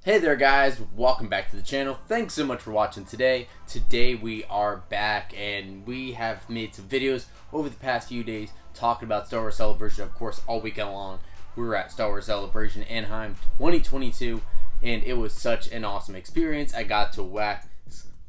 Hey there guys, welcome back to the channel. Thanks so much for watching today. Today we are back and we have made some videos over the past few days talking about Star Wars Celebration. Of course, all weekend long we were at Star Wars Celebration Anaheim 2022 and it was such an awesome experience. I got to wax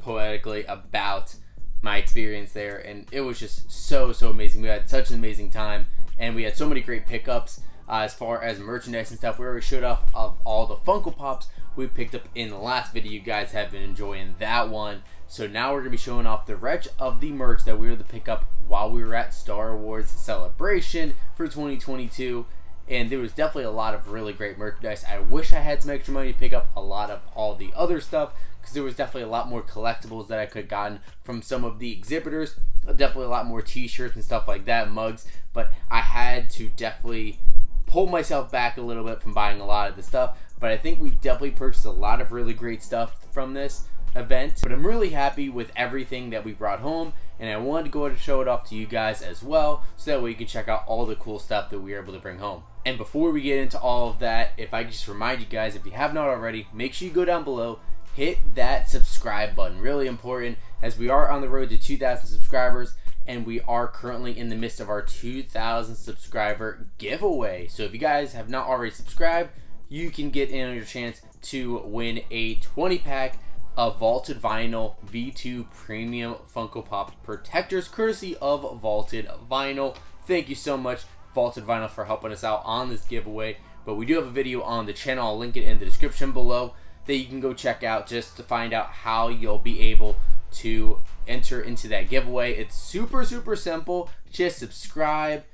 poetically about my experience there and it was just so amazing. We had such an amazing time and we had so many great pickups as far as merchandise and stuff. We already showed off of all the Funko Pops we picked up in the last video. You guys have been enjoying that one. So now we're going to be showing off the rest of the merch that we were able to pick up while we were at Star Wars Celebration for 2022. And there was definitely a lot of really great merchandise. I wish I had some extra money to pick up a lot of all the other stuff, because there was definitely a lot more collectibles that I could have gotten from some of the exhibitors. Definitely a lot more t-shirts and stuff like that, mugs. But I had to definitely pull myself back a little bit from buying a lot of the stuff. But I think we definitely purchased a lot of really great stuff from this event. But I'm really happy with everything that we brought home, and I wanted to go ahead and show it off to you guys as well, so that way you can check out all the cool stuff that we were able to bring home. And before we get into all of that, if I could just remind you guys, if you have not already, make sure you go down below, hit that subscribe button. Really important, as we are on the road to 2,000 subscribers. And we are currently in the midst of our 2,000 subscriber giveaway. So if you guys have not already subscribed, you can get in on your chance to win a 20-pack of Vaulted Vinyl V2 Premium Funko Pop Protectors, courtesy of Vaulted Vinyl. Thank you so much, Vaulted Vinyl, for helping us out on this giveaway. But we do have a video on the channel. I'll link it in the description below that you can go check out just to find out how you'll be able to enter into that giveaway. It's super simple. Just subscribe,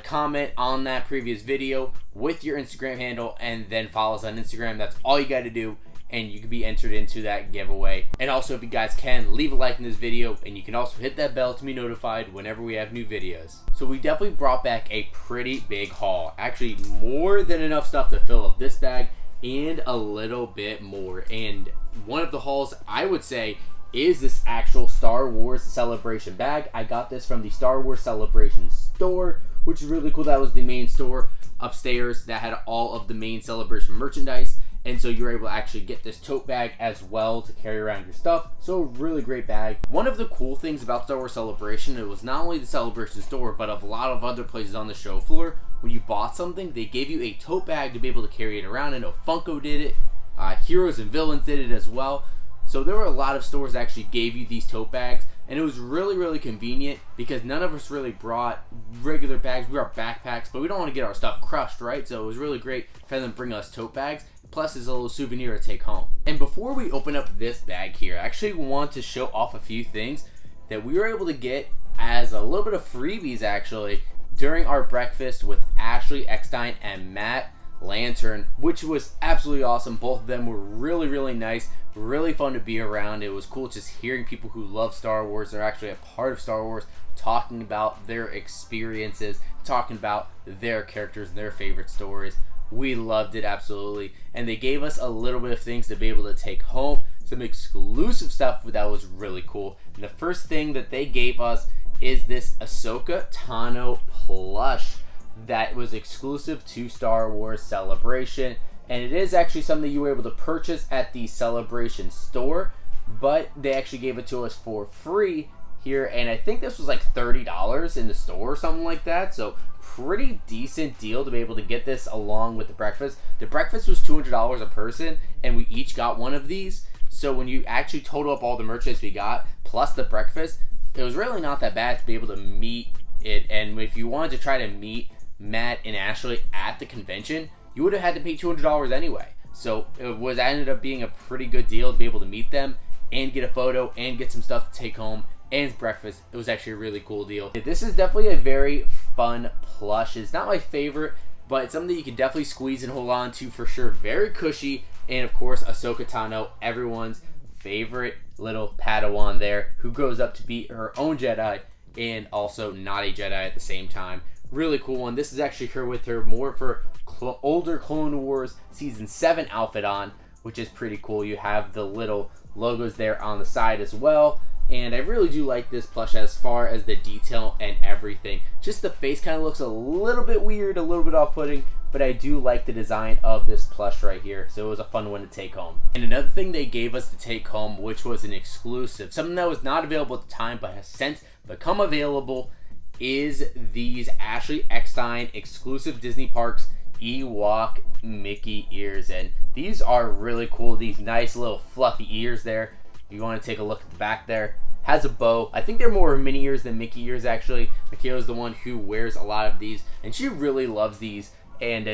comment on that previous video with your Instagram handle, and then follow us on Instagram. That's all you got to do, and you can be entered into that giveaway. And also, if you guys can, leave a like in this video, and you can also hit that bell to be notified whenever we have new videos. So we definitely brought back a pretty big haul, actually more than enough stuff to fill up this bag and a little bit more. And one of the hauls, I would say, is this actual Star Wars Celebration bag. I got this from the Star Wars Celebration store, which is really cool. That was the main store upstairs that had all of the main Celebration merchandise, and so you're able to actually get this tote bag as well to carry around your stuff. So really great bag. One of the cool things about Star Wars Celebration, it was not only the Celebration store, but of a lot of other places on the show floor. When you bought something, they gave you a tote bag to be able to carry it around. I know Funko did it, Heroes and Villains did it as well. So there were a lot of stores that actually gave you these tote bags, and it was really convenient, because none of us really brought regular bags. We brought backpacks, but we don't want to get our stuff crushed, right? So it was really great for them to bring us tote bags, plus it's a little souvenir to take home. And before we open up this bag here, I actually want to show off a few things that we were able to get as a little bit of freebies, actually, during our breakfast with Ashley, Eckstein, and Matt Lantern, which was absolutely awesome. Both of them were really nice, really fun to be around. It was cool just hearing people who love Star Wars, they're actually a part of Star Wars, talking about their experiences, talking about their characters and their favorite stories. We loved it, absolutely. And they gave us a little bit of things to be able to take home, some exclusive stuff that was really cool. And the first thing that they gave us is this Ahsoka Tano plush that was exclusive to Star Wars Celebration, and it is actually something you were able to purchase at the Celebration store, but they actually gave it to us for free here, and I think this was like $30 in the store or something like that. So pretty decent deal to be able to get this along with the breakfast. The breakfast was $200 a person, and we each got one of these. So when you actually total up all the merchandise we got plus the breakfast, it was really not that bad to be able to meet it. And if you wanted to try to meet Matt and Ashley at the convention, you would have had to pay $200 anyway. So it ended up being a pretty good deal to be able to meet them and get a photo and get some stuff to take home and breakfast. It was actually a really cool deal. This is definitely a very fun plush. It's not my favorite, but it's something that you can definitely squeeze and hold on to for sure. Very cushy, and of course Ahsoka Tano, everyone's favorite little Padawan there, who grows up to be her own Jedi and also not a Jedi at the same time. Really cool one. This is actually her with her more of her older Clone Wars Season 7 outfit on, which is pretty cool. You have the little logos there on the side as well, And I really do like this plush as far as the detail and everything. Just the face kind of looks a little bit weird, a little bit off-putting, but I do like the design of this plush right here. So it was a fun one to take home. And another thing they gave us to take home, which was an exclusive, something that was not available at the time but has since become available, is these Ashley Eckstein exclusive Disney Parks Ewok Mickey ears. And these are really cool. These nice little fluffy ears there. If you want to take a look at the back there, has a bow. I think they're more Minnie ears than Mickey ears actually. Michaela's the one who wears a lot of these, and she really loves these. And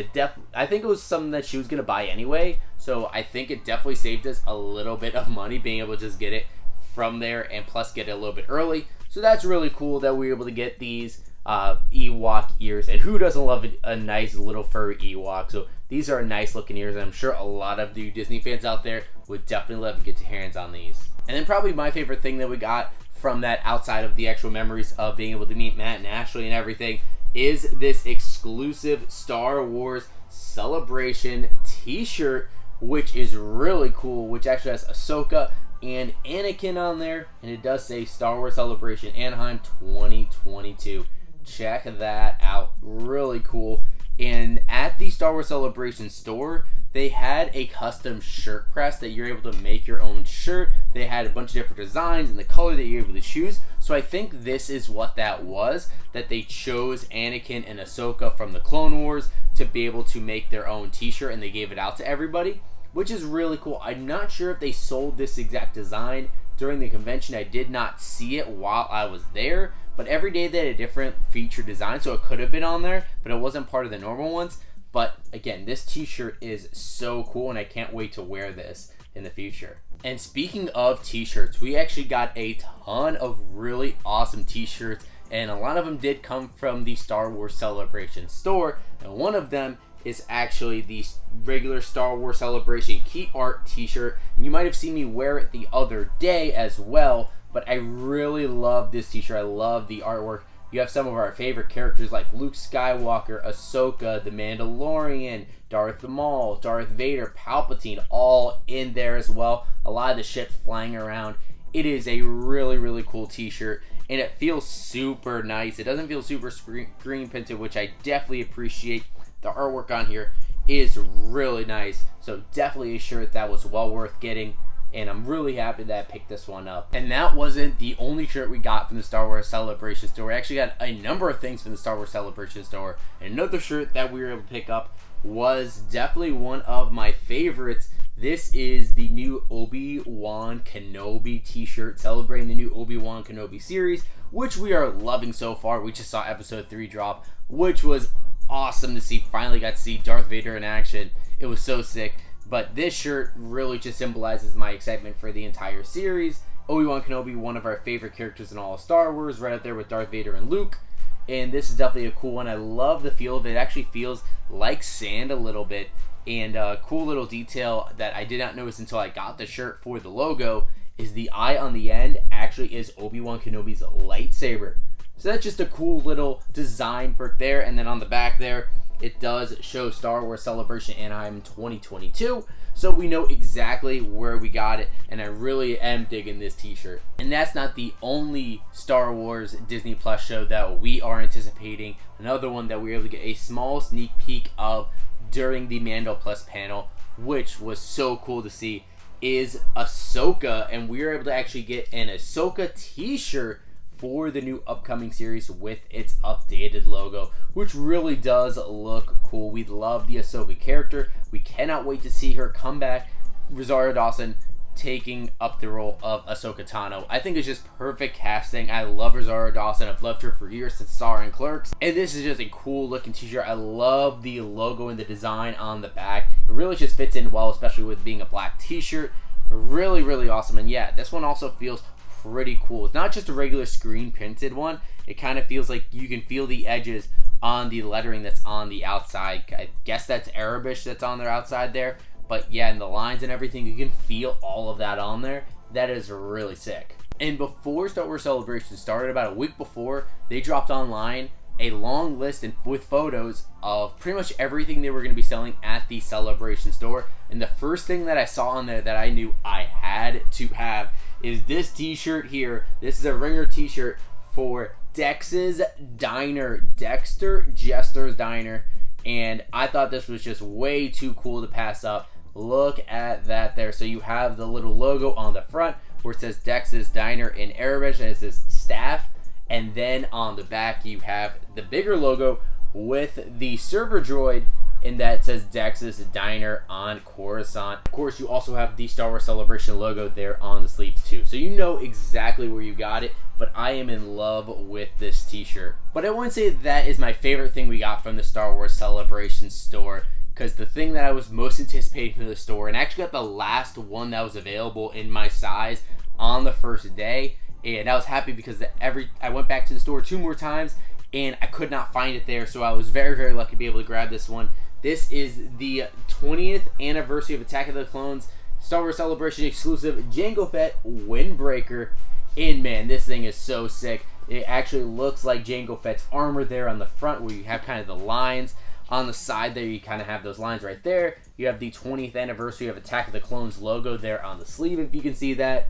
I think it was something that she was going to buy anyway, so I think it definitely saved us a little bit of money being able to just get it from there, and plus get it a little bit early. So that's really cool that we were able to get these Ewok ears, and who doesn't love a nice little furry Ewok? So these are nice looking ears, and I'm sure a lot of you Disney fans out there would definitely love to get your hands on these. And then probably my favorite thing that we got from that, outside of the actual memories of being able to meet Matt and Ashley and everything, is this exclusive Star Wars Celebration t-shirt, which is really cool, which actually has Ahsoka and Anakin on there, and it does say Star Wars Celebration Anaheim 2022. Check that out. Really cool. And at the Star Wars Celebration store, they had a custom shirt press that you're able to make your own shirt. They had a bunch of different designs and the color that you're able to choose. So I think this is what that was, that they chose Anakin and Ahsoka from the Clone Wars to be able to make their own t-shirt, and they gave it out to everybody, which is really cool. I'm not sure if they sold this exact design during the convention. I did not see it while I was there, but every day they had a different feature design, so it could have been on there, but it wasn't part of the normal ones. But again, this t-shirt is so cool, and I can't wait to wear this in the future. And speaking of t-shirts, we actually got a ton of really awesome t-shirts, and a lot of them did come from the Star Wars Celebration store, and one of them is actually the regular Star Wars Celebration key art t-shirt, and you might have seen me wear it the other day as well, but I really love this t-shirt. I love the artwork. You have some of our favorite characters like Luke Skywalker, Ahsoka, the Mandalorian, Darth Maul, Darth Vader, Palpatine, all in there as well. A lot of the ships flying around. It is a really, really cool t-shirt, and it feels super nice. It doesn't feel super screen printed, which I definitely appreciate. The artwork on here is really nice, so definitely a shirt that was well worth getting, and I'm really happy that I picked this one up. And that wasn't the only shirt we got from the Star Wars Celebration store. We actually got a number of things from the Star Wars Celebration store, and another shirt that we were able to pick up was definitely one of my favorites. This is the new Obi-Wan Kenobi t-shirt, celebrating the new Obi-Wan Kenobi series, which we are loving so far. We just saw episode 3 drop, which was awesome to see. Finally got to see Darth Vader in action. It was so sick. But this shirt really just symbolizes my excitement for the entire series. Obi-Wan Kenobi, one of our favorite characters in all of Star Wars, right up there with Darth Vader and Luke. And this is definitely a cool one. I love the feel of it. It actually feels like sand a little bit. And a cool little detail that I did not notice until I got the shirt for the logo is the eye on the end actually is Obi-Wan Kenobi's lightsaber. So that's just a cool little design for there. And then on the back there, it does show Star Wars Celebration Anaheim 2022. So we know exactly where we got it. And I really am digging this t-shirt. And that's not the only Star Wars Disney Plus show that we are anticipating. Another one that we were able to get a small sneak peek of during the Mando Plus panel, which was so cool to see, is Ahsoka. And we were able to actually get an Ahsoka t-shirt for the new upcoming series with its updated logo, which really does look cool. We love the Ahsoka character. We cannot wait to see her come back. Rosario Dawson taking up the role of Ahsoka Tano. I think it's just perfect casting. I love Rosario Dawson. I've loved her for years since saw her in Clerks. And this is just a cool looking t-shirt. I love the logo and the design on the back. It really just fits in well, especially with being a black t-shirt. Really, really awesome. And yeah, this one also feels pretty cool. It's not just a regular screen printed one. It kind of feels like you can feel the edges on the lettering that's on the outside. I guess that's Arabic that's on their outside there. But yeah, and the lines and everything, you can feel all of that on there. That is really sick. And before Star Wars Celebration started, about a week before, they dropped online a long list and with photos of pretty much everything they were going to be selling at the Celebration store. And the first thing that I saw on there that I knew I had to have is this t-shirt here. This is a ringer t-shirt for Dex's Diner, Dexter Jester's Diner, and I thought this was just way too cool to pass up. Look at that there. So you have the little logo on the front where it says Dex's Diner in Arabic, and it says staff, and then on the back you have the bigger logo with the server droid, and that says Dex's Diner on Coruscant. Of course, you also have the Star Wars Celebration logo there on the sleeves too. So you know exactly where you got it, but I am in love with this t-shirt. But I wouldn't say that is my favorite thing we got from the Star Wars Celebration store, because the thing that I was most anticipating from the store, and I actually got the last one that was available in my size on the first day, and I was happy because I went back to the store 2 more times and I could not find it there, so I was very, very lucky to be able to grab this one. This is the 20th anniversary of Attack of the Clones Star Wars Celebration exclusive Jango Fett windbreaker, and man, this thing is so sick. It actually looks like Jango Fett's armor there on the front, where you have kind of the lines. On the side there, you kind of have those lines right there. You have the 20th anniversary of Attack of the Clones logo there on the sleeve, if you can see that.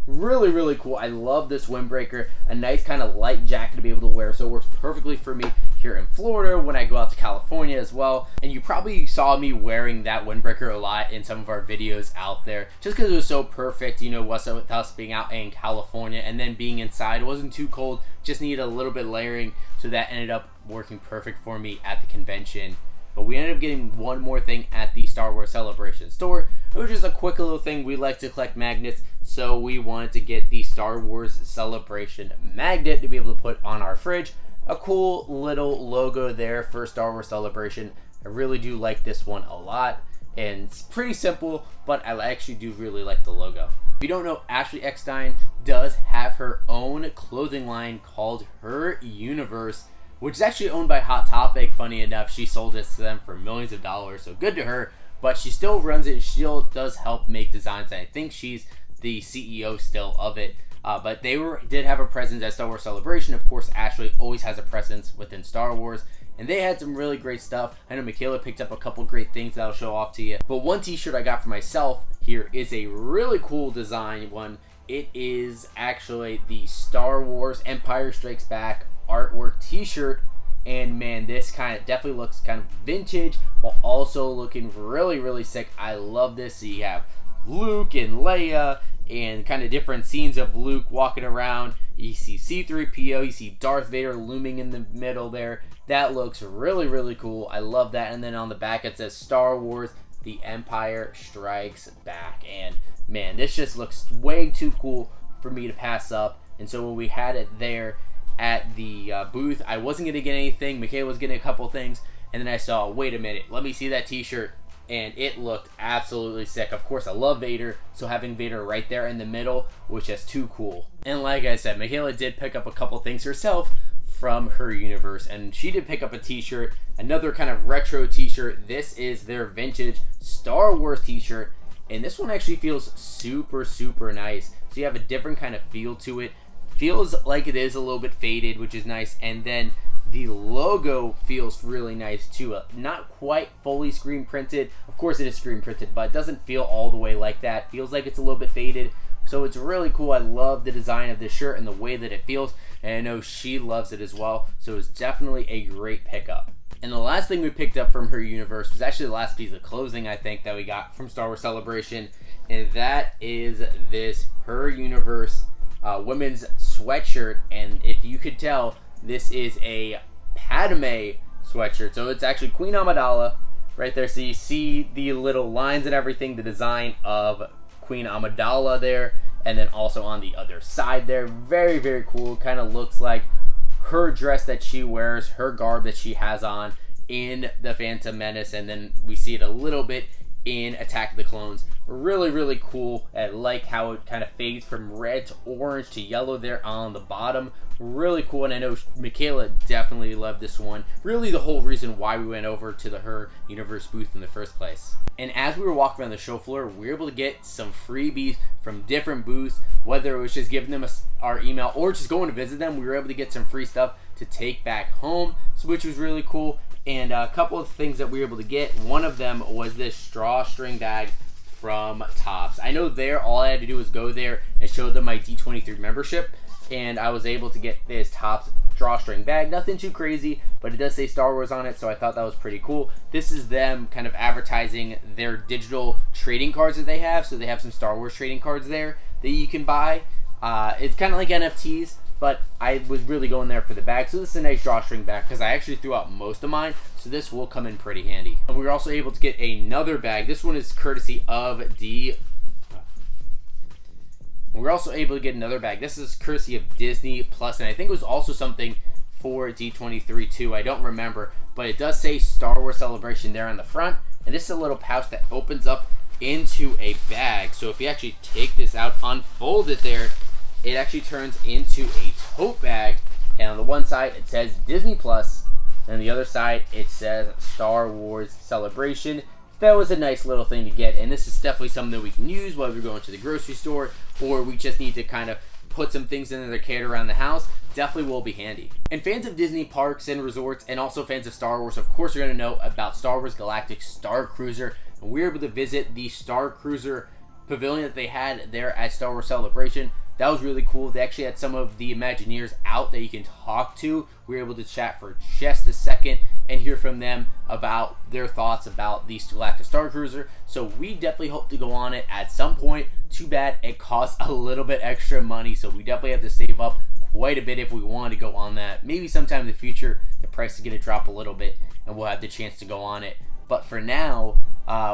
Really, really cool. I love this windbreaker. A nice kind of light jacket to be able to wear, so it works perfectly for me here in Florida when I go out to California as well. And you probably saw me wearing that windbreaker a lot in some of our videos out there, just because it was so perfect. You know, what's up with us being out in California and then being inside. It wasn't too cold, just needed a little bit layering, so that ended up working perfect for me at the convention. But we ended up getting one more thing at the Star Wars Celebration store. It was just a quick little thing. We like to collect magnets, so we wanted to get the Star Wars Celebration magnet to be able to put on our fridge. A cool little logo there for Star Wars Celebration. I really do like this one a lot, and it's pretty simple, but I actually do really like the logo. If you don't know, Ashley Eckstein does have her own clothing line called Her Universe, which is actually owned by Hot Topic. Funny enough, she sold this to them for millions of dollars, so good to her. But she still runs it, and she still does help make designs, and I think she's the CEO still of it. But they did have a presence at Star Wars Celebration. Of course, Ashley always has a presence within Star Wars, and they had some really great stuff. I know Michaela picked up a couple great things that I'll show off to you. But one t-shirt I got for myself here is a really cool design one. It is actually the Star Wars Empire Strikes Back artwork t-shirt, and man, this kind of definitely looks kind of vintage while also looking really, really sick. I love this. So you have Luke and Leia and kind of different scenes of Luke walking around. You see C-3PO, you see Darth Vader looming in the middle there. That looks really, really cool. I love that. And then on the back it says Star Wars The Empire Strikes Back, and man, this just looks way too cool for me to pass up. And so when we had it there at the booth, I wasn't going to get anything. Michaela was getting a couple things, and then I saw, wait a minute, let me see that t-shirt, and it looked absolutely sick. Of course, I love Vader, so having Vader right there in the middle was just too cool. And like I said, Michaela did pick up a couple things herself from Her Universe, and she did pick up a t-shirt, another kind of retro t-shirt. This is their vintage Star Wars t-shirt, and this one actually feels super, super nice. So you have a different kind of feel to it. Feels like it is a little bit faded, which is nice, and then the logo feels really nice too. Not quite fully screen printed. Of course it is screen printed, but it doesn't feel all the way like that. Feels like it's a little bit faded, so it's really cool. I love the design of this shirt and the way that it feels, and I know she loves it as well, so it's definitely a great pickup. And the last thing we picked up from Her Universe was actually the last piece of clothing, I think, that we got from Star Wars Celebration, and that is this Her Universe women's sweatshirt. And if you could tell, this is a Padme sweatshirt, so it's actually Queen Amidala right there. So you see the little lines and everything, the design of Queen Amidala there, and then also on the other side there, very, very cool. Kind of looks like her dress that she wears, her garb that she has on in The Phantom Menace, and then we see it a little bit in Attack of the Clones. Really, really cool. I like how it kind of fades from red to orange to yellow there on the bottom. Really cool, and I know Michaela definitely loved this one. Really the whole reason why we went over to the Her Universe booth in the first place. And as we were walking around the show floor, we were able to get some freebies from different booths, whether it was just giving them our email or just going to visit them. We were able to get some free stuff to take back home, which was really cool. And a couple of things that we were able to get, one of them was this drawstring bag from Topps. I know there, all I had to do was go there and show them my D23 membership, and I was able to get this Topps drawstring bag. Nothing too crazy, but it does say Star Wars on it, so I thought that was pretty cool. This is them kind of advertising their digital trading cards that they have. So they have some Star Wars trading cards there that you can buy. It's kind of like NFTs, but I was really going there for the bag. So this is a nice drawstring bag because I actually threw out most of mine, so this will come in pretty handy. And we were also able to get another bag. This one is courtesy of We're also able to get another bag. This is courtesy of Disney Plus, and I think it was also something for D23 too. I don't remember, but it does say Star Wars Celebration there on the front, and this is a little pouch that opens up into a bag. So if you actually take this out, unfold it there, it actually turns into a tote bag, and on the one side it says Disney Plus, and on the other side it says Star Wars Celebration. That was a nice little thing to get, and this is definitely something that we can use while we're going to the grocery store, or we just need to kind of put some things in there to cater around the house. Definitely will be handy. And fans of Disney parks and resorts, and also fans of Star Wars, of course, are going to know about Star Wars Galactic Star Cruiser. And we were able to visit the Star Cruiser pavilion that they had there at Star Wars Celebration. That was really cool. They actually had some of the Imagineers out that you can talk to. We were able to chat for just a second and hear from them about their thoughts about the Galactic Star Cruiser. So we definitely hope to go on it at some point. Too bad it costs a little bit extra money, so we definitely have to save up quite a bit if we want to go on that. Maybe sometime in the future the price is going to drop a little bit and we'll have the chance to go on it. But for now,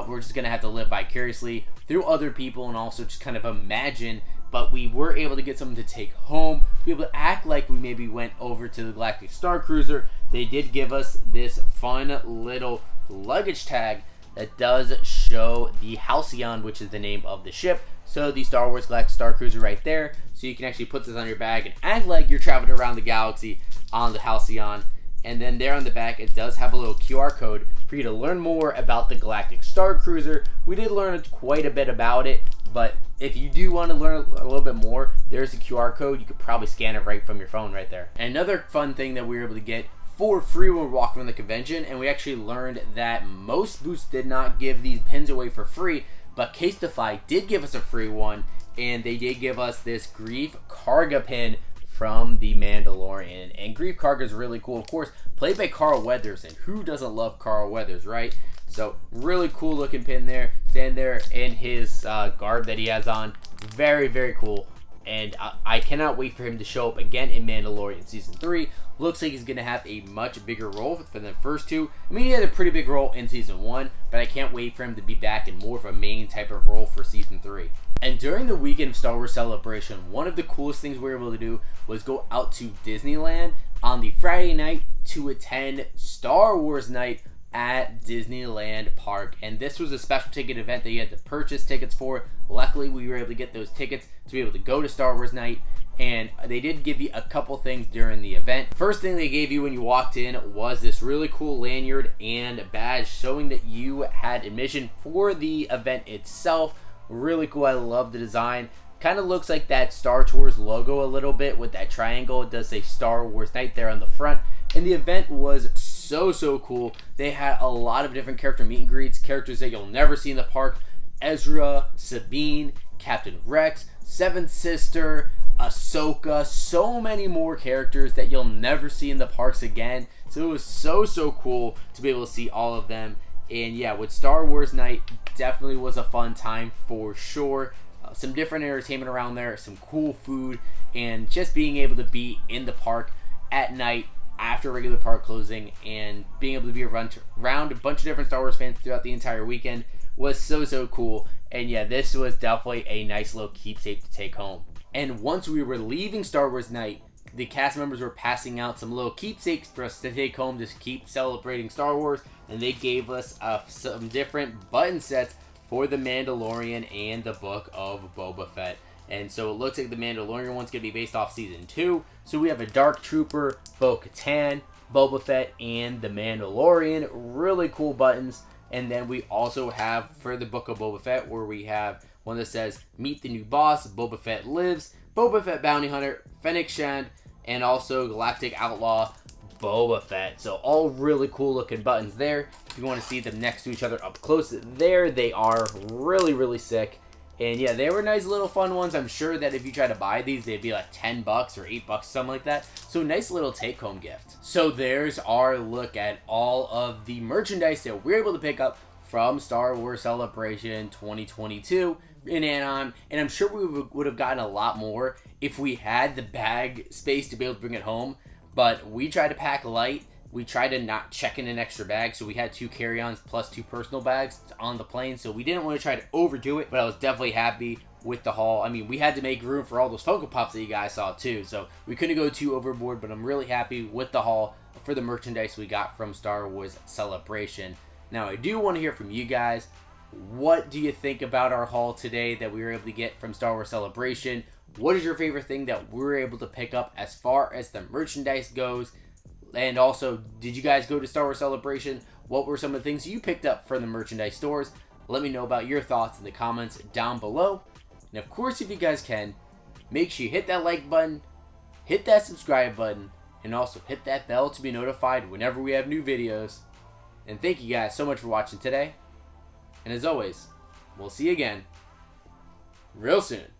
we're just going to have to live vicariously through other people and also just kind of imagine. But we were able to get something to take home, be able to act like we maybe went over to the Galactic Star Cruiser. They did give us this fun little luggage tag that does show the Halcyon, which is the name of the ship. So the Star Wars Galactic Star Cruiser right there. So you can actually put this on your bag and act like you're traveling around the galaxy on the Halcyon. And then there on the back, it does have a little QR code for you to learn more about the Galactic Star Cruiser. We did learn quite a bit about it, but if you do want to learn a little bit more, there's a QR code. You could probably scan it right from your phone right there. And another fun thing that we were able to get for free when we were walking around the convention, and we actually learned that most booths did not give these pins away for free, but Casetify did give us a free one, and they did give us this Grief Karga pin from The Mandalorian. And Grief Karga is really cool, of course, played by Carl Weathers, and who doesn't love Carl Weathers, right? So really cool looking pin there, stand there in his garb that he has on. Very, very cool. And I cannot wait for him to show up again in Mandalorian Season 3. Looks like he's going to have a much bigger role than the first two. I mean, he had a pretty big role in Season 1, but I can't wait for him to be back in more of a main type of role for Season 3. And during the weekend of Star Wars Celebration, one of the coolest things we were able to do was go out to Disneyland on the Friday night to attend Star Wars Night at Disneyland Park. And this was a special ticket event that you had to purchase tickets for. Luckily, we were able to get those tickets to be able to go to Star Wars Night. And they did give you a couple things during the event. First thing they gave you when you walked in was this really cool lanyard and badge showing that you had admission for the event itself. Really cool. I love the design. Kind of looks like that Star Tours logo a little bit with that triangle. It does say Star Wars Night there on the front. And the event was so cool. They had a lot of different character meet and greets, characters that you'll never see in the park. Ezra, Sabine, Captain Rex, Seventh Sister, Ahsoka, so many more characters that you'll never see in the parks again. So it was so cool to be able to see all of them. And yeah, with Star Wars Night, definitely was a fun time for sure. Some different entertainment around there, some cool food, and just being able to be in the park at night after regular park closing and being able to be around a bunch of different Star Wars fans throughout the entire weekend was so cool. And yeah, this was definitely a nice little keepsake to take home. And once we were leaving Star Wars Night, the cast members were passing out some little keepsakes for us to take home to keep celebrating Star Wars, and they gave us some different button sets for The Mandalorian and the Book of Boba Fett. And so it looks like The Mandalorian one's going to be based off Season 2. So we have a Dark Trooper, Bo-Katan, Boba Fett, and The Mandalorian. Really cool buttons. And then we also have for the Book of Boba Fett, where we have one that says, Meet the New Boss, Boba Fett Lives, Boba Fett Bounty Hunter, Fennec Shand, and also Galactic Outlaw, Boba Fett. So all really cool looking buttons there. If you want to see them next to each other up close, there they are. Really, really sick. And yeah, they were nice little fun ones. I'm sure that if you try to buy these, they'd be like $10 or $8, something like that. So nice little take-home gift. So there's our look at all of the merchandise that we're able to pick up from Star Wars Celebration 2022 in Anaheim. And I'm sure we would have gotten a lot more if we had the bag space to be able to bring it home. But we tried to pack light. We tried to not check in an extra bag, so we had 2 carry-ons plus 2 personal bags on the plane, so we didn't want to try to overdo it, but I was definitely happy with the haul. I mean, we had to make room for all those Funko Pops that you guys saw too, so we couldn't go too overboard, but I'm really happy with the haul for the merchandise we got from Star Wars Celebration. Now, I do want to hear from you guys. What do you think about our haul today that we were able to get from Star Wars Celebration? What is your favorite thing that we were able to pick up as far as the merchandise goes? And also, did you guys go to Star Wars Celebration? What were some of the things you picked up from the merchandise stores? Let me know about your thoughts in the comments down below. And of course, if you guys can, make sure you hit that like button, hit that subscribe button, and also hit that bell to be notified whenever we have new videos. And thank you guys so much for watching today. And as always, we'll see you again real soon.